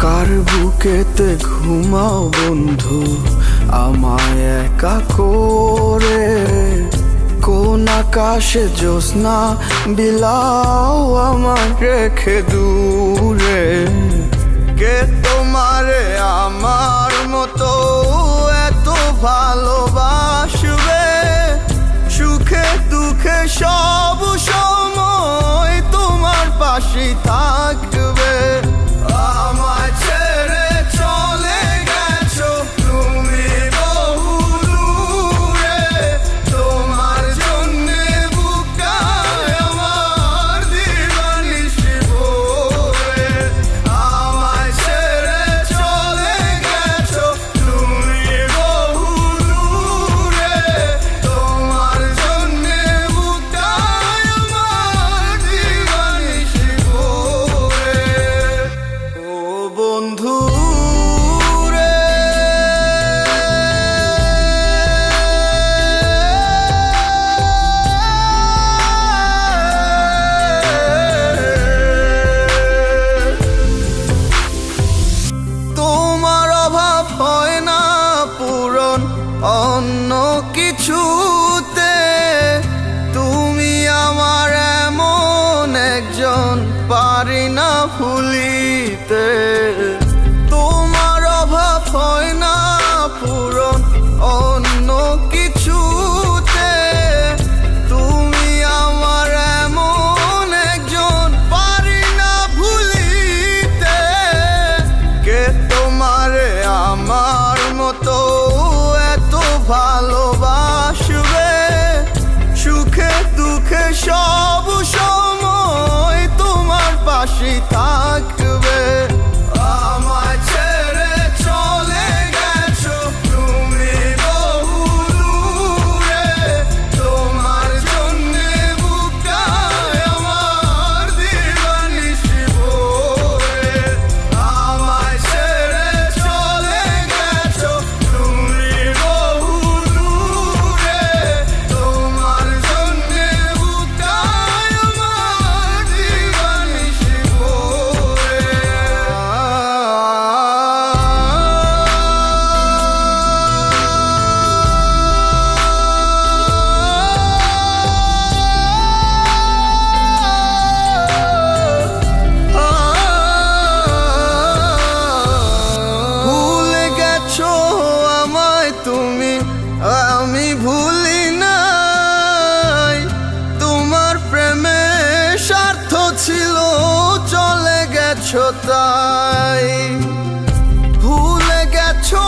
কার বুকেতে ঘুমাও বন্ধু আমায় একা করে? কোন আকাশে জ্যোৎস্না বিলাও আমায় রেখে দূরে? কে তোমারে আমার মতো এত ভালোবাসবে? সুখে দুঃখে সব সময় তোমার পাশে থাকবে। আমায় ছেড়ে চলে গেছো তুমি বহু দূরে, তোমার জন্যে বুকটায় আমার দিবানিশি ভরে। আমায় ছেড়ে চলে গেছো তুমি বহু দূরে, তোমার জন্যে বুকটায় আমার দিবানিশি ভরে। ও বন্ধু রে, তোমার অভাব হয় না পূরণ অন্য কিছুতে। তুমি আমার এমন একজন পারি না ভুলিতে। তোমার অভাব হয় না পূরণ অন্য কিছুতে। তুমি আমার এমন একজন পারি না ভুলিতে। কে তোমারে আমার মতো এত ভালোবাসবে? সুখে দুঃখে সব সময় তোমার পাশে থাকবে। আমায় ছেড়ে চলে গেছো তুমি বহু দূরে, তোমার জন্যে বুকটায় আমার দিবানিশি ভরে। আমায় ছেড়ে চলে গেছো তুমি বহু দূরে, তোমার জন্যে বুকটায় আমার দিবানিশি ভরে। ভুলে গেছো আমায় তুমি, আমি ভুলি নাই। তোমার প্রেমে স্বার্থ ছিল চলে গেছো তাই। ভুলে গেছো